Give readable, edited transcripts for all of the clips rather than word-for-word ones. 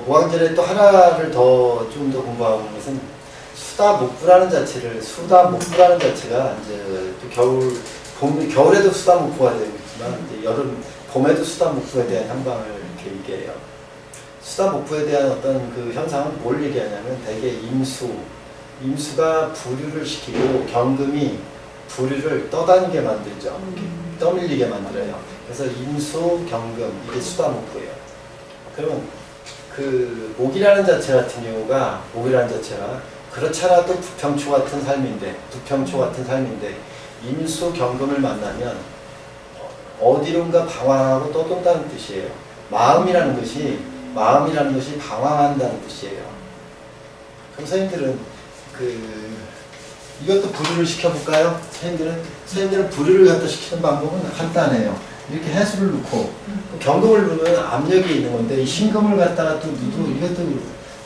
고강절에 또 하나를 더 좀 더 공부하는 것은 수다목부라는 자체가 이제 또 겨울에도 수다목부가 되고 있지만 이제 여름, 봄에도 수다목부에 대한 향방을 이렇게 얘기해요. 수다목부에 대한 어떤 그 현상은 뭘 얘기하냐면 대개 임수가 부류를 시키고 경금이 부류를 떠다니게 만들죠. 떠밀리게 만들어요. 그래서 임수, 경금 이게 수다목부예요. 그러면 그 목이라는 자체 같은 경우가 그렇지 않아도 부평초 같은 삶인데 임수, 경금을 만나면 어디론가 방황하고 떠돈다는 뜻이에요. 마음이라는 것이 방황한다는 뜻이에요. 그럼 선생님들은 이것도 부류를 시켜볼까요? 선생님들은 부류를 갖다 시키는 방법은 간단해요. 이렇게 해수를 넣고 경금을 넣으면 압력이 있는 건데 이 신금을 갖다가 또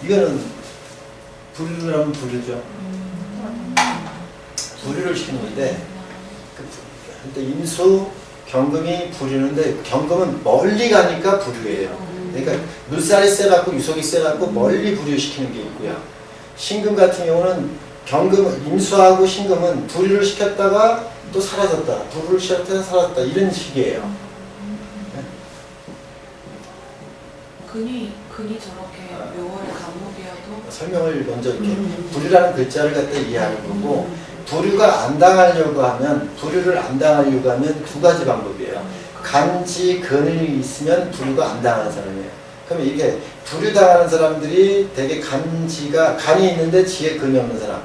이거는 부류를 하면 부류죠. 부류를 시키는 건데 근데 임수, 경금이 부류는데 경금은 멀리 가니까 부류예요. 그러니까 물살이 세갖고 유속이 세갖고 멀리 부류시키는 게 있고요. 신금 같은 경우는 임수하고 신금은 부류를 시켰다가 또 사라졌다. 부류를 시켰다가 사라졌다. 이런 식이에요. 네? 근이 저렇게 묘월의 감목이어도 설명을 먼저 이렇게 부류라는 글자를 갖다 이해하는 거고 부류를 안 당하려고 하면 두 가지 방법이에요. 간지, 근이 있으면 부류가 안 당하는 사람이에요. 그러면 이게 부류 당하는 사람들이 되게 간이 있는데 지에 근이 없는 사람.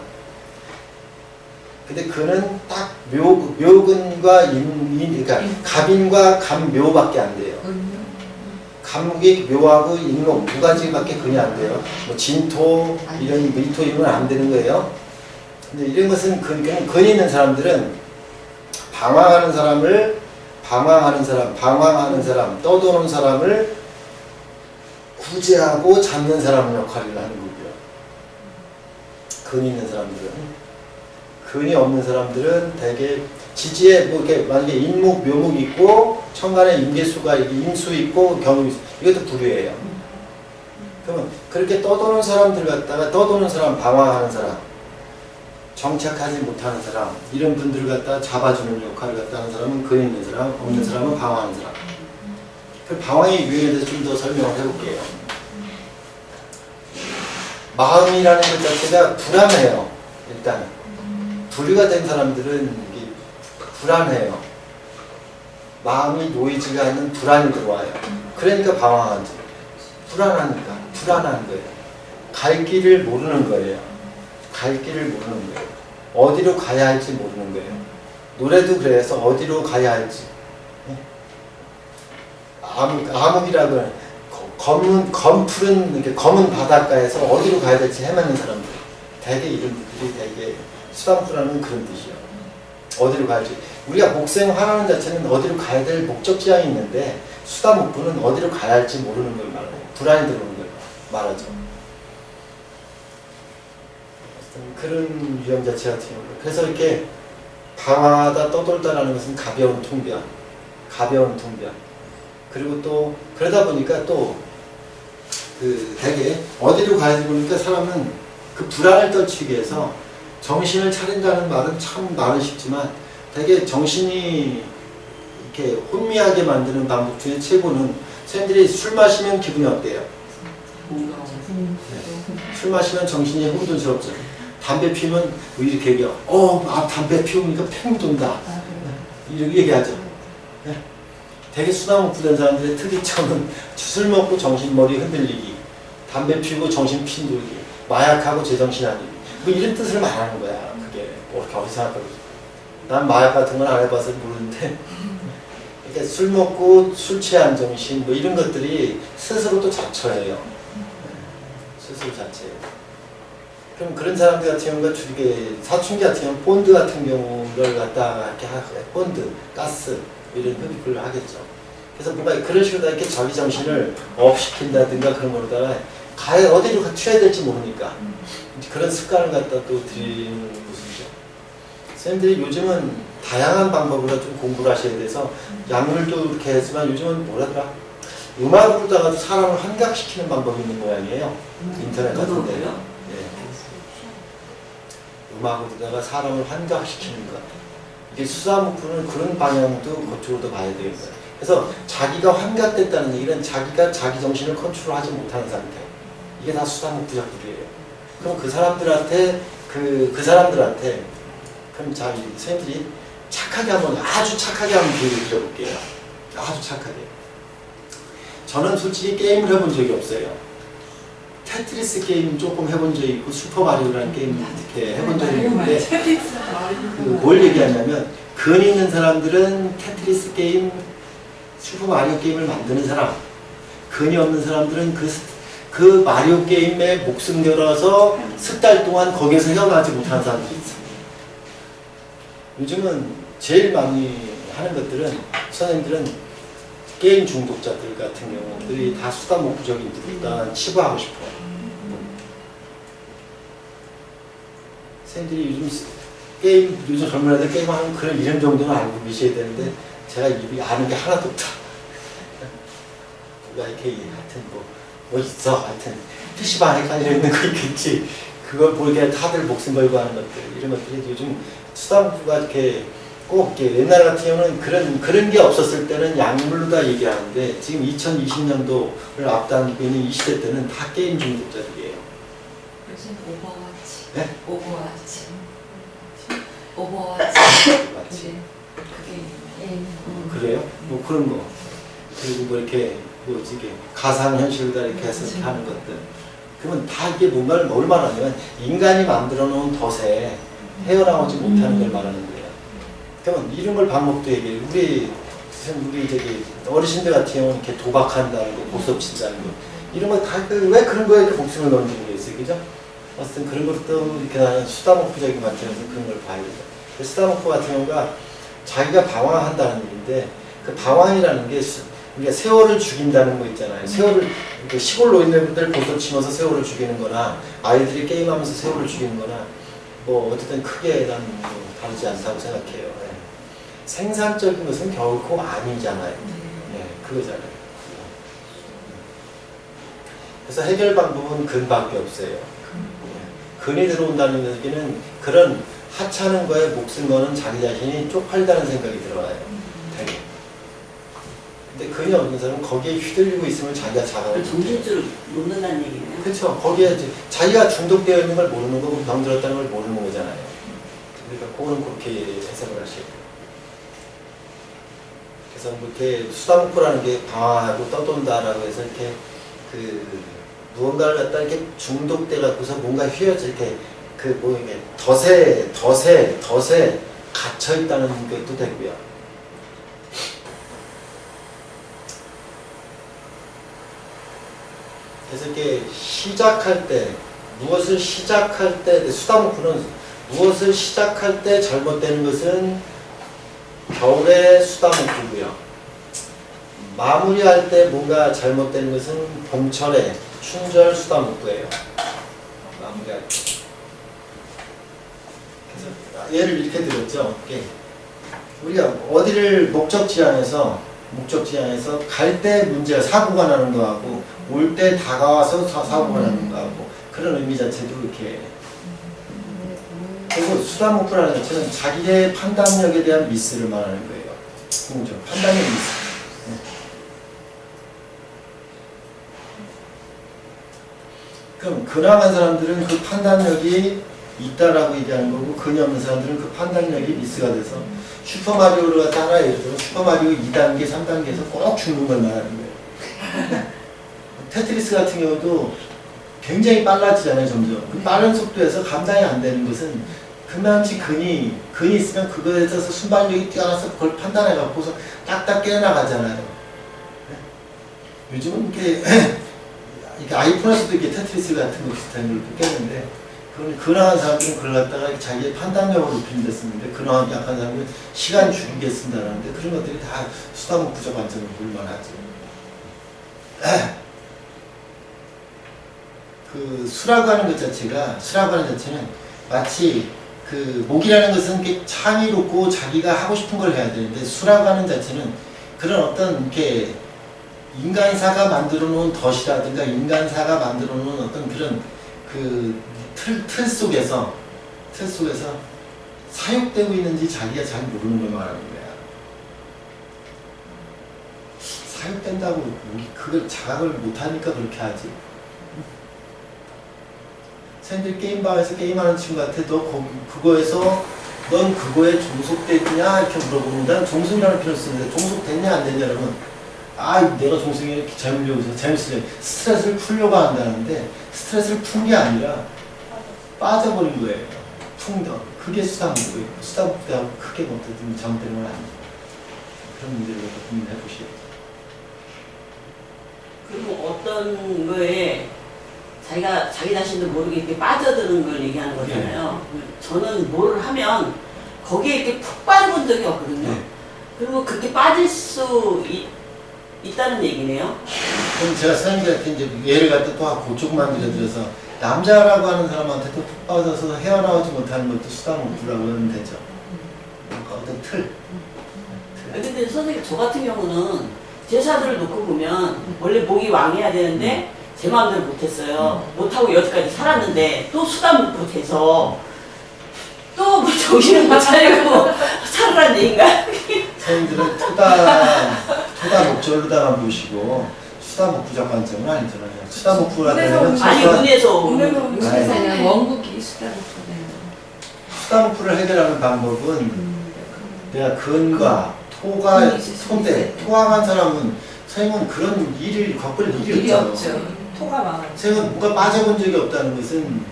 근데 그는 딱 묘근과 그러니까 갑인과 갑묘밖에 안 돼요. 갑목이 묘하고 인목 두 가지밖에 근이 안 돼요. 뭐 진토 이런 미토 이런 건 안 되는 거예요. 근데 이런 것은 근이 있는 사람들은 방황하는 사람, 떠도는 사람을 구제하고 잡는 사람 역할을 하는 거고요. 근이 있는 사람들은. 근이 없는 사람들은 대개 지지에 뭐 이렇게 만약에 인목, 묘목이 있고 천간에 임계수가 임수 있고 경금이 있고 이것도 부류예요. 그러면 그렇게 떠도는 사람, 방황하는 사람, 정착하지 못하는 사람 이런 분들을 갖다 잡아주는 역할을 갖다 하는 사람은 근이 있는 사람, 없는 사람은 방황하는 사람. 그 방황의 유형에 대해서 좀 더 설명을 해볼게요. 마음이라는 것 자체가 불안해요. 일단 부류가 된 사람들은 불안해요. 마음이 놓이지가 않는 불안이 들어와요. 그러니까 방황하죠. 불안한 거예요. 갈 길을 모르는 거예요. 어디로 가야 할지 모르는 거예요. 노래도 그래서 어디로 가야 할지. 암흑이라고 하는 검푸른 이렇게 검은 바닷가에서 어디로 가야 될지 헤매는 사람들. 대개 이런 분들이 되게 수담부라는 그런 뜻이에요. 어디로 가야지. 우리가 목생화라는 자체는 어디로 가야 될 목적지향이 있는데 수담목부는 어디로 가야 할지 모르는 걸 말해요. 불안이 들어오는 걸 말하죠. 그런 유형 자체 같은 경우. 그래서 이렇게 방황하다 떠돌다라는 것은 가벼운 통변. 그리고 또 그러다 보니까 또 되게 어디로 가야지 보니까 사람은 그 불안을 떨치기 위해서 정신을 차린다는 말은 참 말은 쉽지만 되게 정신이 이렇게 혼미하게 만드는 방법 중에 최고는 선생님들이 술 마시면 기분이 어때요? 네. 술 마시면 정신이 혼돈스럽죠. 담배 피우면 이렇게 얘기해요. 담배 피우니까 팽 돈다. 이렇게 얘기하죠. 네. 되게 수다목부된 사람들의 특이점은 술 먹고 정신머리 흔들리기, 담배 피우고 정신 핀돌기, 마약하고 제정신 아니기. 뭐 이런 뜻을 말하는 거야. 그게 이렇게 어디서 하거든. 난 마약 같은 건 안 해봐서 모르는데 이렇게 술 먹고 술 취한 정신 뭐 이런 것들이 스스로도 자처해요. 스스로 자처해요. 그럼 그런 사람들 같은 경우가 주로 사춘기 같은 경우 본드 같은 경우를 갖다가 이렇게 본드, 가스 이런 흡입을 하겠죠. 그래서 뭔가 그런 식으로 이렇게 자기 정신을 업시킨다든가 그런 거로다가 어디로 튀어야 될지 모르니까 그런 습관을 갖다 또 들이는 것이죠. 선생님들이 요즘은 다양한 방법으로 좀 공부를 하셔야 돼서 약물도 이렇게 했지만 요즘은 뭐라더라? 음악으로다가도 사람을 환각시키는 방법이 있는 모양이에요. 인터넷 같은데. 음악으로요? 예. 음악으로다가 사람을 환각시키는 것. 이게 수사문구는 그런 방향도 그쪽으로도 봐야 되겠어요. 그래서 자기가 환각됐다는 얘기는 자기가 자기 정신을 컨트롤하지 못하는 상태. 이게 다 수사문구 작물이에요. 그럼 그 사람들한테 그럼 자 선생님들이 착하게 아주 착하게 한번 비유를 드려볼게요. 아주 착하게. 저는 솔직히 게임을 해본 적이 없어요. 테트리스 게임 조금 해본 적이 있고 슈퍼마리오라는 게임 이렇게 해본 적이 있는데 뭘 얘기하냐면 근이 있는 사람들은 테트리스 게임, 슈퍼마리오 게임을 만드는 사람, 근이 없는 사람들은 그 마리오 게임에 목숨 걸어서 석 달 동안 거기에서 헤어나지 못하는 사람들이 있어요. 요즘은 제일 많이 하는 것들은 선생님들은 게임 중독자들 같은 경우들이 다 수다 목구적인 일단 치부하고 싶어요. 선생님들이 요즘 젊은 애들 게임하는 그런 이름 정도는 알고 계셔야 되는데 제가 입이 아는 게 하나도 없다. 누가 이렇게 하여튼 뭐 있어 하여튼 PC방 헷갈려 있는 거 있겠지. 그걸 보게 다들 목숨 걸고 하는 것들 이런 것들이 요즘 수다목구가 이렇게 꼭 옛날 같은 경우는 그런 게 없었을 때는 약물로 다 얘기하는데 지금 2020년도를 앞당기고 있는 이 시대 때는 다 게임 중독자들이에요. 요즘 오버워치. 네? 오버워치. 맞지? 그게 그래요? 뭐 그런 거. 그리고 뭐 이렇게 뭐지 이게 가상현실과 이렇게 해서 이렇게 하는 것들. 그러면 다 이게 뭔가를 뭘 말하냐면 인간이 만들어 놓은 덫에 헤어나오지 못하는 걸 말하는 거예요. 그러면 이런 걸 방법도 얘기해요. 우리 저기 어르신들 같은 경우는 이렇게 도박한다는 거, 고스톱 친다는 거 이런 거 다 왜 그런 거에 목숨을 던지는 게 있어요, 그죠? 어쨌든 그런 것도 이렇게 나는 수다목구적인 관점에서 그런 걸 봐야 돼요. 수다목구 같은 경우가 자기가 방황한다는 얘기인데 그 방황이라는 게 우리가 세월을 죽인다는 거 있잖아요. 세월을 시골 노인네분들 고스톱 치면서 세월을 죽이는 거나 아이들이 게임하면서 세월을 죽이는 거나 뭐 어쨌든 크게 난 다르지 않다고 생각해요. 네. 생산적인 것은 결코 아니잖아요. 네, 그거잖아요. 그래서 해결 방법은 근밖에 없어요. 네. 근이 들어온다는 얘기는 그런 하찮은 거에 목숨 거는 자기 자신이 쪽팔다는 생각이 들어와요. 되게. 근데 근이 없는 사람은 거기에 휘둘리고 있으면 자기가 자각을 정신줄을 놓는다는 얘기네요. 그렇죠. 거기에 이제 자기가 중독되어 있는 걸 모르는 거고 병들었다는 걸 모르는 거잖아요. 그러니까 그거는 그렇게 해석을 하셔야 돼요. 그래서 뭐 이렇게 수다목구라는 게 방황하고 떠돈다라고 해서 이렇게 무언가를 갖다 이렇게 중독돼 갖고서 뭔가 휘어져 이렇게 이게 덫에 갇혀 있다는 것도 되고요. 그래서 이렇게 무엇을 시작할 때 수다목구는 무엇을 시작할 때 잘못되는 것은 겨울의 수다목구고요. 마무리할 때 뭔가 잘못되는 것은 봄철의 춘절 수다목구예요. 마무리할 때. 그래서 예를 이렇게 들었죠. 우리가 어디를 목적지향해서 갈 때 문제가 사고가 나는 거하고 올 때 다가와서 사고가 나는 거하고 그런 의미 자체도 이렇게. 그리고 수다목구라는 자체는 자기의 판단력에 대한 미스를 말하는 거예요. 판단력 미스. 그럼 근황한 사람들은 그 판단력이 있다라고 얘기하는 거고 근이 없는 사람들은 그 판단력이 미스가 돼서 슈퍼마리오를 갖다 하나 예를 들면 슈퍼마리오 2단계, 3단계에서 꼭 죽는 걸 말하는 거예요. 테트리스 같은 경우도 굉장히 빨라지잖아요, 점점. 그 빠른 속도에서 감당이 안 되는 것은 그만치 근이 있으면 그거에 있어서 순발력이 뛰어나서 그걸 판단해 갖고서 딱딱 깨어나가잖아요. 요즘은 이렇게 아이폰에서도 이렇게 테트리스 같은 거 비슷한 걸 깼는데 그건 근황한 사람들은 그걸 갖다가 자기의 판단력을 높이는 데 쓰는데 근황이 약한 사람들은 시간 줄이게 쓴다는데 그런 것들이 다 수다목구적 관점을 볼만하죠. 수라고 하는 것 자체는 마치 목이라는 것은 이렇게 창의롭고 자기가 하고 싶은 걸 해야 되는데 수라고 하는 자체는 그런 어떤 이렇게 인간사가 만들어 놓은 덫이라든가 인간사가 만들어 놓은 어떤 그런 그 틀 속에서 사육되고 있는지 자기가 잘 모르는 걸 말하는 거야. 사육된다고 그걸 자각을 못하니까 그렇게 하지. 샌들 게임방에서 게임하는 친구한테 너 그거에서 넌 그거에 종속됐냐 이렇게 물어보면 난 종속이라는 표현을 쓰는데 종속됐냐 안 됐냐 그러면 아 내가 종속이 이렇게 재밌으려고 스트레스를 풀려고 한다는데 스트레스를 푼 게 아니라 빠져버린 거예요. 풍덩. 그게 수다문구예요. 수다문구하고 크게 못해도 잘못된 건 아니에요. 그런 문제를 고민해 보시죠. 그리고 어떤 거에 자기가 자기 자신도 모르게 이렇게 빠져드는 걸 얘기하는 거잖아요. 저는 뭐를 하면 거기에 이렇게 푹 빠져본 적이 없거든요. 네. 그리고 그렇게 빠질 수 있다는 얘기네요. 그럼 제가 선생님한테 이제 예를 갖다 또 그쪽만 들어드려서 남자라고 하는 사람한테도 푹 빠져서 헤어나오지 못하는 것도 수다문구라고 하면 되죠. 어떤 틀. 근데 선생님 저 같은 경우는 제사들을 놓고 보면 원래 목이 왕해야 되는데 제 마음대로 못했어요. 못하고 여기까지 살았는데 또 수다문구 돼서 또 뭐 정신을 못 차리고 살으란 얘기인가? 선생님들은 토다 목적으로다만 보시고 수다목구적 관점은 아니잖아요. 수다목구라는 아니 문에서 문에서 그냥 원국이 수다복구네요. 수다목구를 해결하는 방법은 내가 근과 토가 토인데 토항한 사람은 선생님은 그런 일을 겪을 일이 없잖아요. 토가 많아요. 선생님은 뭔가 빠져본 적이 없다는 것은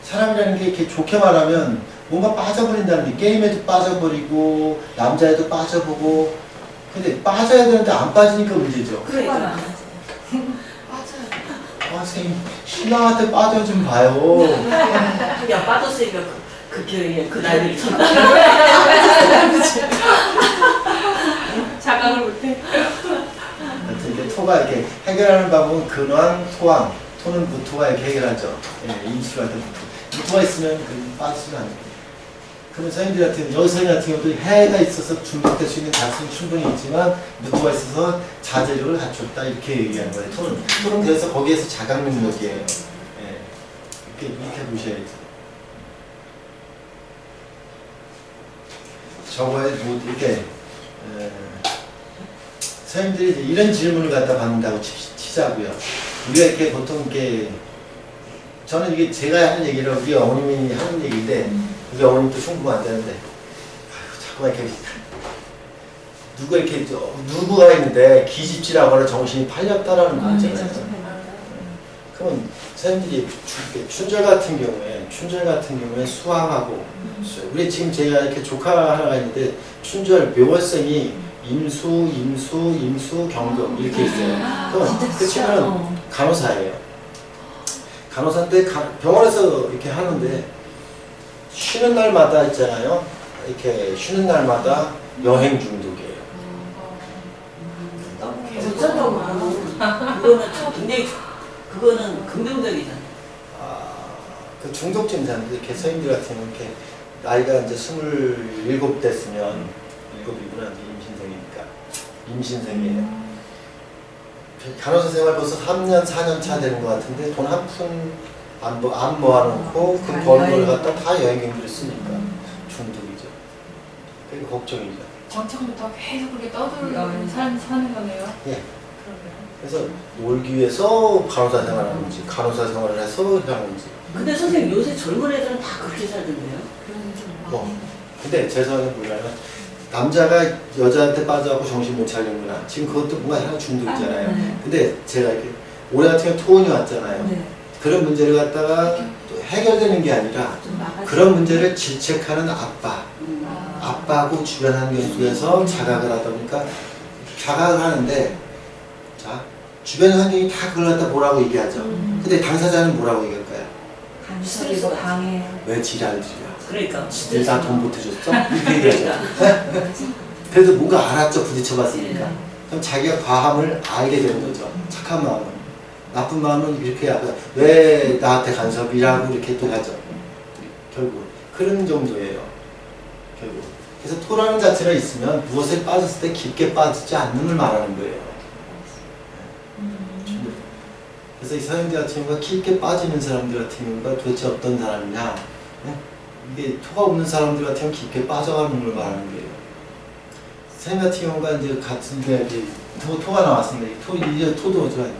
사람이라는 게 이렇게 좋게 말하면 뭔가 빠져버린다는 게 게임에도 빠져버리고 남자에도 빠져보고 근데 빠져야 되는데 안 빠지니까 문제죠. 그러니까 맞아요. 선생님 신랑한테 빠져 좀 봐요. 야 빠졌으니까 그 기회에 그 나이를 쳤다. 자각을 못해. 하여튼 이제 토가 이렇게 해결하는 방법은 근황, 토항, 토는 무토가 이렇게 해결하죠. 예, 인수할 때 무토가 있으면 그 빠지지가 않아요. 그러면 선생님들 같은 여기 선생님 같은 경우도 해가 있어서 중독될 수 있는 가능성이 충분히 있지만 무토가 있어서 자제력을 갖췄다 이렇게 얘기하는 거예요. 토는 그래서 거기에서 자각 능력이에요. 예, 이렇게 보셔야지. 저거에 뭐 이렇게 선생님들이 이제 이런 질문을 갖다 받는다고 치자고요. 우리가 이렇게 보통 이렇게 저는 이게 제가 하는 얘기를 우리 어머님이 하는 얘기인데 우리 어머님도 충분한다는데 자꾸만 이렇게 누가 이렇게 누구가 있는데 기집질하거나 정신이 팔렸다라는 거 있잖아요. 그러면 선생님들이 춘절 같은 경우에 수항하고 우리 지금 제가 이렇게 조카 하나가 있는데 춘절 묘월생이 임수, 경금 이렇게 있어요. 그럼 그 친구는 간호사예요. 간호사인데 병원에서 이렇게 하는데 쉬는 날마다 있잖아요. 이렇게 쉬는 날마다 여행 중독이에요. 그거는 긍정적이잖아요. 그 중독 증상인데 이렇게 선생님들 같은 경우는 이렇게 나이가 이제 27 됐으면 7이구나 임신생이에요. 간호사 생활 벌써 3년, 4년 차 되는 것 같은데 돈 한 푼 안 모아놓고 그 버는 걸 갖다 다 여행객들이 쓰니까 중독이죠. 그게 걱정이죠. 전청부터 계속 그렇게 떠들는 사람이 사는 거네요. 예. 그래서 놀기 위해서 간호사 생활을 하는지 간호사 생활을 해서 하는지. 근데 선생님 요새 젊은 애들은 다 그렇게 살던데요? 근데 제 생각에 뭐냐면 남자가 여자한테 빠져갖고 정신 못 차리는구나. 지금 그것도 뭔가 하나 중독이잖아요. 근데 제가 이렇게 올해 같은 경우 토온이 왔잖아요. 그런 문제를 갖다가 또 해결되는 게 아니라 그런 문제를 질책하는 아빠하고 주변 환경 속에서 자각을 하다 보니까 자각을 하는데 자 주변 환경이 다 그걸 갖다 뭐라고 얘기하죠. 근데 당사자는 뭐라고 얘기할까요? 스트레스 방해. 왜 지랄들이야? 그러니까 지들 다 돈 보태줬어? 이렇게 얘기하죠. 그래도 뭔가 알았죠. 부딪혀봤으니까. 그럼 자기가 과함을 알게 되는 거죠. 착한 마음은. 나쁜 마음은 이렇게 하고 왜 나한테 간섭이라고 이렇게 또 하죠. 결국 그런 정도예요. 결국. 그래서 토라는 자체가 있으면 무엇에 빠졌을 때 깊게 빠지지 않는 걸 말하는 거예요. 그래서 이 사람들 같은 경우가 깊게 빠지는 사람들 같은 경우가 도대체 어떤 사람이냐? 네? 이게 토가 없는 사람들 같은 경우 깊게 빠져가는 걸 말하는 거예요. 쌤 같은 경우가 이제 같은 이제 토가 나왔습니다. 이제 토도 어쩌냐?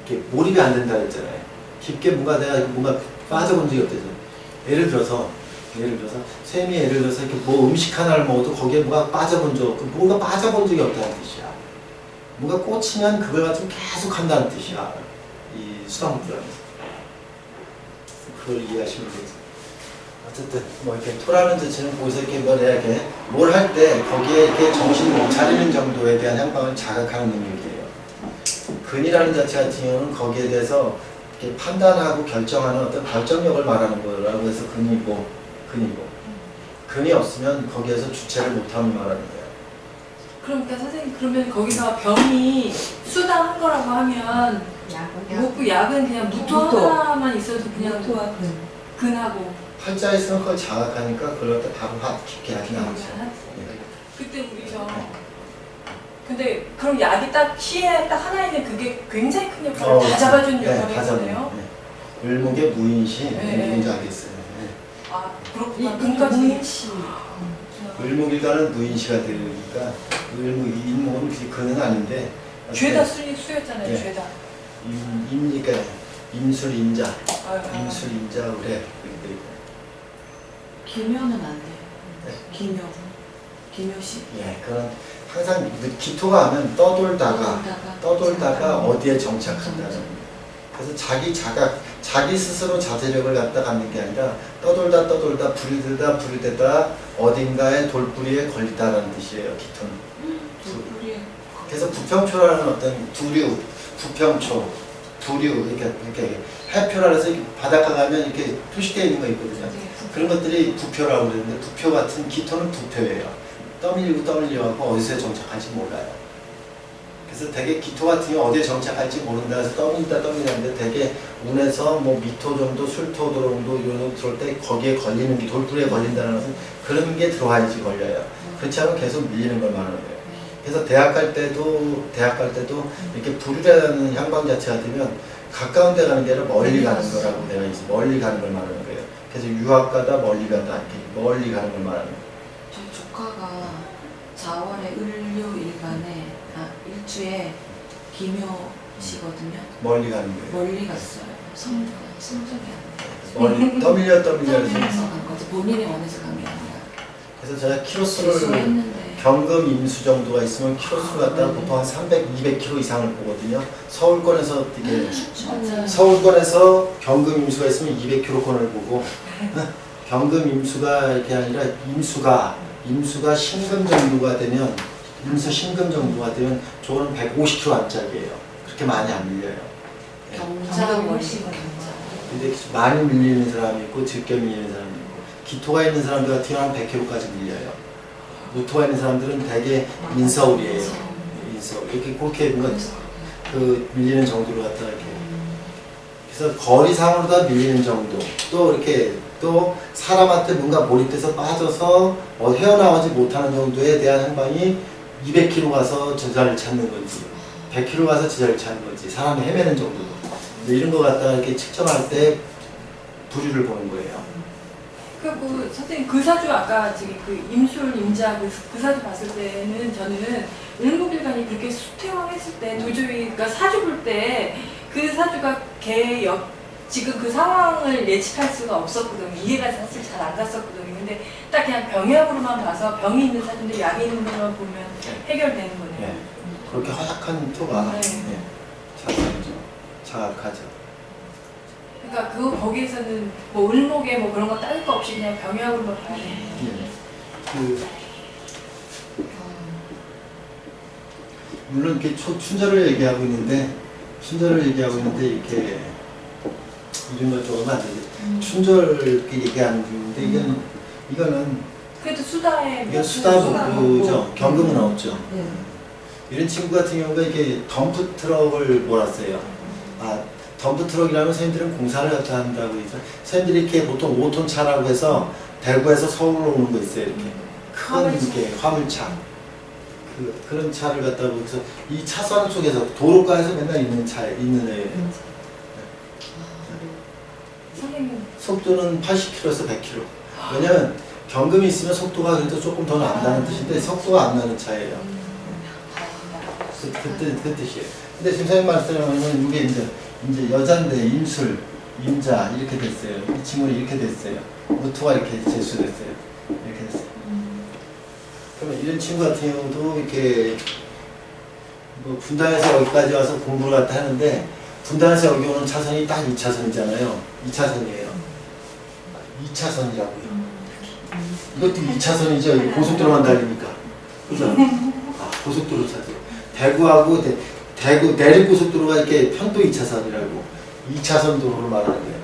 이렇게 몰입이 안 된다 그랬잖아요. 깊게 내가 빠져본 적이 없대죠. 예를 들어서 쌤이 예를 들어서 이렇게 뭐 음식 하나를 먹어도 거기에 뭐가 빠져본 적이 없다는 뜻이야. 뭔가 꽂히면 그걸 가지고 계속 한다는 뜻이야. 이 수상부라면서. 그걸 이해하시면 되죠. 어쨌든 뭐 이렇게 토라는 자체는 거기서 이렇게 뭘 할 때 거기에 이렇게 정신을 못 차리는 정도에 대한 향방을 자각하는 능력이에요. 근이라는 자체 같은 경우는 거기에 대해서 이렇게 판단하고 결정하는 어떤 결정력을 말하는 거라고 해서 근이고 근이 없으면 거기에서 주체를 못함을 말하는 거예요. 그러니까 선생님 그러면 거기서 병이 수당한 거라고 하면 약은 그냥 무토 하나만 있어도 그냥 무토와 근하고 팔자에 있으면 그걸 자각하니까 그걸 갖다 바로 깊게 하진 않죠. 그때 우리죠. 근데 그럼 약이 딱 시에 딱 하나 있는 그게 굉장히 큰 역할을 다 잡아주는 역할을 했잖아요. 을목의 무인시 네. 누군지 알겠어요. 네. 아 그렇구나. 그러니까 무인시. 을목일간은 무인시가 되니까 인목은 그는 아닌데 죄다 수였잖아요. 네. 죄다. 임니까 임술인자, 아. 임술인자 의뢰 이렇게 돼 있고. 기묘는 안 돼요. 네. 기묘시. 예, 그런 항상 기토가 하면 떠돌다가 어디에 정착한다는. 그래서 자기 스스로 자제력을 갖다 갖는 게 아니라 떠돌다 부리대다 어딘가에 돌뿌리에 걸리다라는 뜻이에요. 기토는. 돌뿌리에. 그래서 부평초라는 어떤 부평초, 두류 이렇게 해표라 해서 바닷가 가면 이렇게 표시되어 있는 거 있거든요. 그런 것들이 부표라고 그러는데 부표 같은 기토는 부표예요. 떠밀리고 어디서 정착할지 몰라요. 그래서 되게 기토 같은 경우 어디에 정착할지 모른다 해서 떠밀리는데 되게 운에서 뭐 미토 정도, 술토 정도 이런 거 들어올 때 거기에 걸리는 게 돌풀에 걸린다는 것은 그런 게 들어와야지 걸려요. 그렇지 않으면 계속 밀리는 걸 말하는 거예요. 그래서 대학 갈 때도 이렇게 불이라는 향방 자체가 되면 가까운 데 가는 게 아니라 멀리 가는 거라고 내가 있어. 멀리 가는 걸 말하는 거예요. 그래서 유학 가다 멀리 가다 이렇게 멀리 가는 걸 말하는 거예요. 저희 조카가 4월에 을료일간에 일주에 기묘시거든요. 멀리 가는 거예요. 멀리 갔어요. 성적이 안 돼요. 멀리 떠밀려 떠밀려서 간 거지. 본인이 원해서 간 게 아니라. 그래서 제가 키로수를 재수했는데. 경금 임수 정도가 있으면 키로수 갖다가 보통 한 300, 200km 이상을 보거든요. 서울권에서 이게 맞아요. 서울권에서 경금 임수가 있으면 200km권을 보고 경금 임수가 이렇게 아니라 임수가 신금 정도가 되면 신금 정도가 되면 저거는 150km 안짝이에요. 그렇게 많이 안 밀려요. 경자가 훨씬 경자. 근데 많이 밀리는 사람이 있고 적게 밀리는 사람이 있고 기토가 있는 사람들 같은 경우는 100km까지 밀려요. 무토가 있는 사람들은 대개 인서울이에요. 인서울. 이렇게 그렇게 그 밀리는 정도로 갖다 이렇게. 그래서 거리상으로 다 밀리는 정도. 또 이렇게 또 사람한테 뭔가 몰입돼서 빠져서 헤어나오지 못하는 정도에 대한 행방이 200km 가서 제자리를 찾는 건지 100km 가서 제자리를 찾는 건지 사람이 헤매는 정도. 이런 거 갖다가 이렇게 측정할 때 부류를 보는 거예요. 그 선생님 그 사주 아까 저기 그 임술 임자 그 사주 봤을 때는 저는 을목일간이 그렇게 수태왕했을 때 도저히 그러니까 사주 볼 때 그 사주가 지금 그 상황을 예측할 수가 없었거든요. 이해가 사실 잘 안 갔었거든요. 근데 딱 그냥 병약으로만 봐서 병이 있는 사주인데 약이 있는 것만 보면 해결되는 거네요. 네. 그렇게 허약한 토가 네. 자각하죠. 그러니까 거기에서는 뭐 을목에 뭐 그런 거 따질 거 없이 그냥 병약으로만 봐야 돼요. 물론 이렇게 춘절을 얘기하고 있는데 이렇게 이런 거 조금 안 되지. 춘절 이렇게 얘기하는 중인데 이거는 그래도 수다에 이건 수다복구죠. 경금은 없죠. 네. 이런 친구 같은 경우가 이렇게 덤프 트럭을 몰았어요. 덤프 트럭이라면 선생님들은 공사를 갖다 한다고 해서 선생님들이 이렇게 보통 5톤 차라고 해서 대구에서 서울로 오는 거 있어요. 이렇게 큰 이렇게 화물차. 그런 차를 갖다 보면서 이 차선 속에서 도로가에서 맨날 있는 애예요. 선생님 속도는 80km에서 100km. 왜냐면 경금이 있으면 속도가 그래도 조금 더 난다는 뜻인데 속도가 안 나는 차예요. 그 뜻이에요. 근데 지금 선생님 말씀하면 이게 이제 여잔데 임술, 임자 이렇게 됐어요. 이 친구는 이렇게 됐어요. 무토가 이렇게 제수됐어요. 이렇게 됐어요. 그러면 이런 친구 같은 경우도 이렇게 뭐 분당에서 여기까지 와서 공부를 갖다 하는데 분당에서 여기 오는 차선이 딱 2차선이잖아요. 2차선이에요. 2차선이라고요. 이것도 2차선이죠. 고속도로만 달리니까. 그죠? 아, 고속도로 차선. 대구하고 대구 내륙고속도로가 이렇게 편도 2차선이라고 2차선 도로를 말하는 거예요.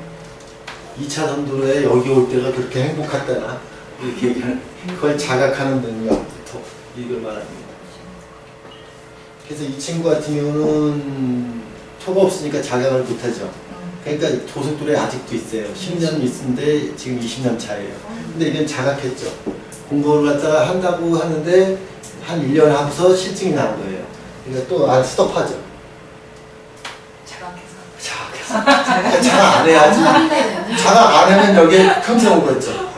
2차선 도로에 여기 올 때가 그렇게 행복했다나 이렇게 얘기하는 그걸 자각하는 능력부터 이걸 말하는 거예요. 그래서 이 친구 같은 경우는 표가 없으니까 자각을 못하죠. 그러니까 고속도로에 아직도 있어요. 10년 있는데 지금 20년 차예요. 근데 이건 자각했죠. 공부를 갖다가 한다고 하는데 한 1년 하고서 실증이 나는 거예요. 그러니까 또 스톱하죠. 자각해서 자각 안 해야지. 자각 안 하면 여기에 평생 오고 있죠.